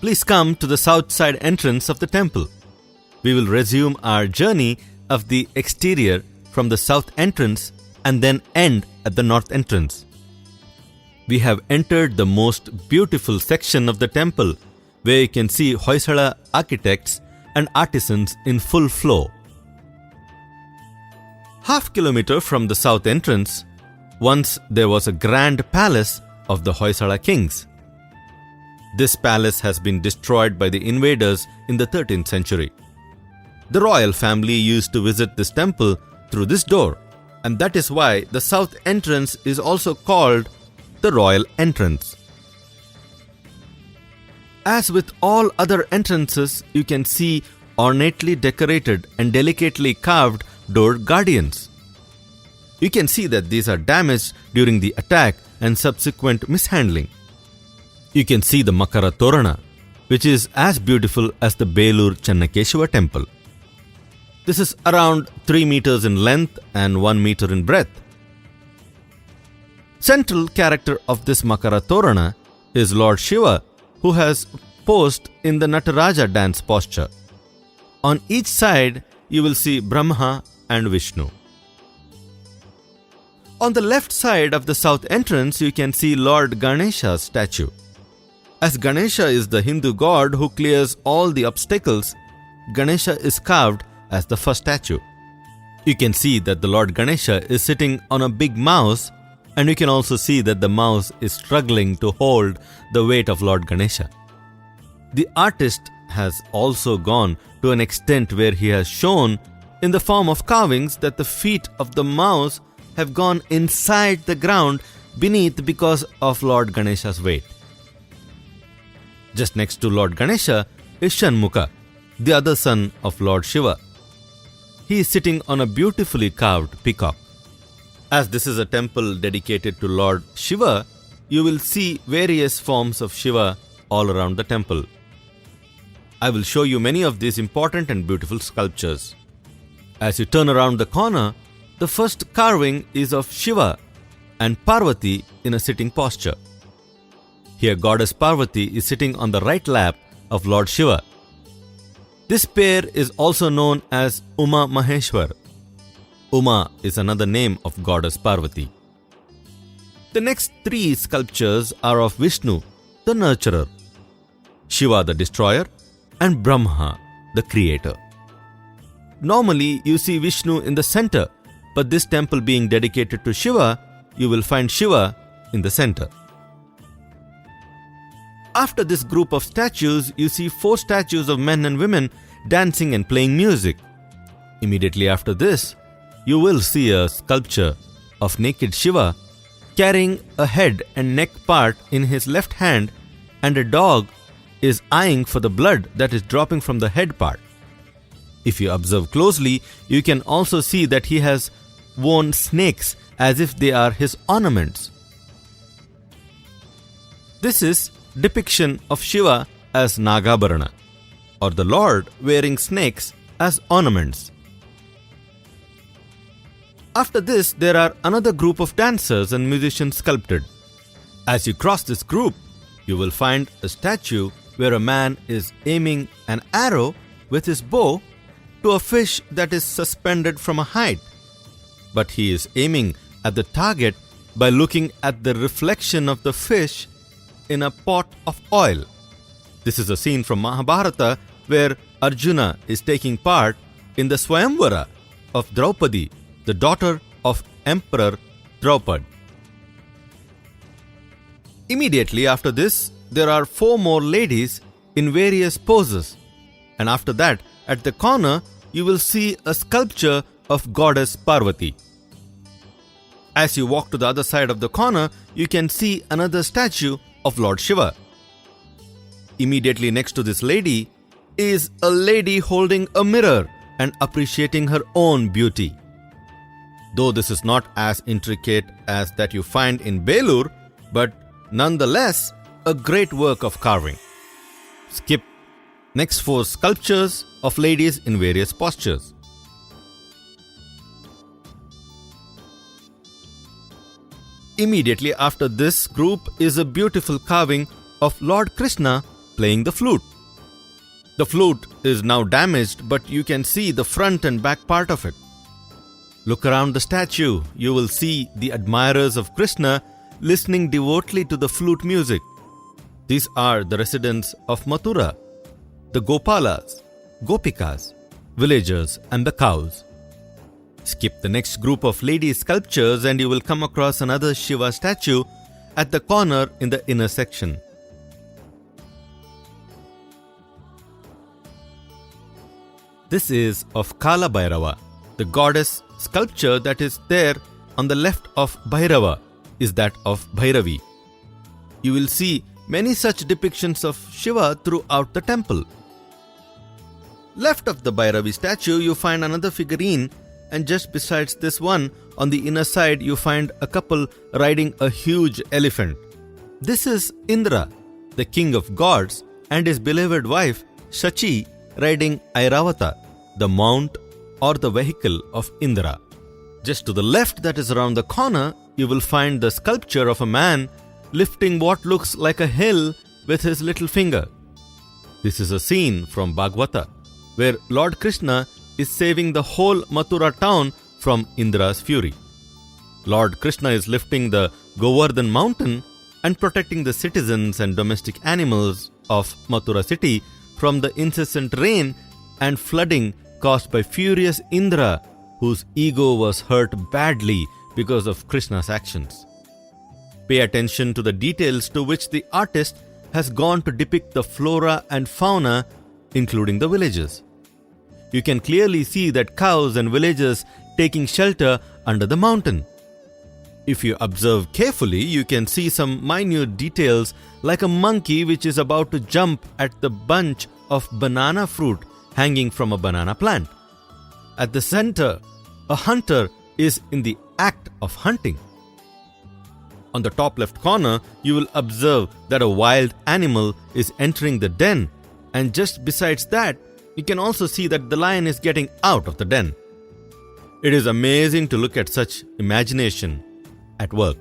Please come to the south side entrance of the temple. We will resume our journey of the exterior from the south entrance and then end at the north entrance. We have entered the most beautiful section of the temple, where you can see Hoysala architects and artisans in full flow. Half kilometer from the south entrance, once there was a grand palace of the Hoysala kings. This palace has been destroyed by the invaders in the 13th century. The royal family used to visit this temple through this door, and that is why the south entrance is also called the royal entrance. As with all other entrances, you can see ornately decorated and delicately carved door guardians. You can see that these are damaged during the attack and subsequent mishandling. You can see the Makara Torana, which is as beautiful as the Belur Channakeshwar temple. This is around 3 meters in length and 1 meter in breadth. Central character of this Makara Torana is Lord Shiva, who has posed in the Nataraja dance posture. On each side, you will see Brahma and Vishnu. On the left side of the south entrance, you can see Lord Ganesha's statue. As Ganesha is the Hindu god who clears all the obstacles, Ganesha is carved as the first statue. You can see that the Lord Ganesha is sitting on a big mouse, and you can also see that the mouse is struggling to hold the weight of Lord Ganesha. The artist has also gone to an extent where he has shown in the form of carvings that the feet of the mouse have gone inside the ground beneath because of Lord Ganesha's weight. Just next to Lord Ganesha is Shanmukha, the other son of Lord Shiva. He is sitting on a beautifully carved peacock. As this is a temple dedicated to Lord Shiva, you will see various forms of Shiva all around the temple. I will show you many of these important and beautiful sculptures. As you turn around the corner, the first carving is of Shiva and Parvati in a sitting posture. Here Goddess Parvati is sitting on the right lap of Lord Shiva. This pair is also known as Uma Maheshwar. Uma is another name of Goddess Parvati. The next 3 sculptures are of Vishnu, the nurturer, Shiva the destroyer, and Brahma, the creator. Normally, you see Vishnu in the center, but this temple being dedicated to Shiva, you will find Shiva in the center. After this group of statues, you see 4 statues of men and women dancing and playing music. Immediately after this, you will see a sculpture of naked Shiva carrying a head and neck part in his left hand, and a dog is eyeing for the blood that is dropping from the head part. If you observe closely, you can also see that he has worn snakes as if they are his ornaments. This is depiction of Shiva as Nagabharana, or the Lord wearing snakes as ornaments. After this, there are another group of dancers and musicians sculpted. As you cross this group, you will find a statue where a man is aiming an arrow with his bow to a fish that is suspended from a height. But he is aiming at the target by looking at the reflection of the fish in a pot of oil. This is a scene from Mahabharata where Arjuna is taking part in the Swayamvara of Draupadi, the daughter of Emperor Draupad. Immediately after this, there are 4 more ladies in various poses, and after that, at the corner, you will see a sculpture of Goddess Parvati. As you walk to the other side of the corner, you can see another statue of Lord Shiva. Immediately next to this lady is a lady holding a mirror and appreciating her own beauty. Though this is not as intricate as that you find in Belur, but nonetheless a great work of carving. Skip next 4 sculptures of ladies in various postures. Immediately after this group is a beautiful carving of Lord Krishna playing the flute. The flute is now damaged, but you can see the front and back part of it. Look around the statue. You will see the admirers of Krishna listening devotedly to the flute music. These are the residents of Mathura, the Gopalas, Gopikas, villagers and the cows. Skip the next group of lady sculptures and you will come across another Shiva statue at the corner in the inner section. This is of Kala Bhairava, the goddess sculpture that is there on the left of Bhairava is that of Bhairavi. You will see many such depictions of Shiva throughout the temple. Left of the Bhairavi statue you find another figurine, and just besides this one, on the inner side you find a couple riding a huge elephant. This is Indra, the king of gods, and his beloved wife Shachi riding Airavata, the mount or the vehicle of Indra. Just to the left, that is around the corner, you will find the sculpture of a man lifting what looks like a hill with his little finger. This is a scene from Bhagavata, where Lord Krishna is saving the whole Mathura town from Indra's fury. Lord Krishna is lifting the Govardhan mountain and protecting the citizens and domestic animals of Mathura city from the incessant rain and flooding caused by furious Indra, whose ego was hurt badly because of Krishna's actions. Pay attention to the details to which the artist has gone to depict the flora and fauna, including the villages. You can clearly see that cows and villagers taking shelter under the mountain. If you observe carefully, you can see some minute details like a monkey which is about to jump at the bunch of banana fruit hanging from a banana plant. At the center, a hunter is in the act of hunting. On the top left corner, you will observe that a wild animal is entering the den, and just besides that, you can also see that the lion is getting out of the den. It is amazing to look at such imagination at work.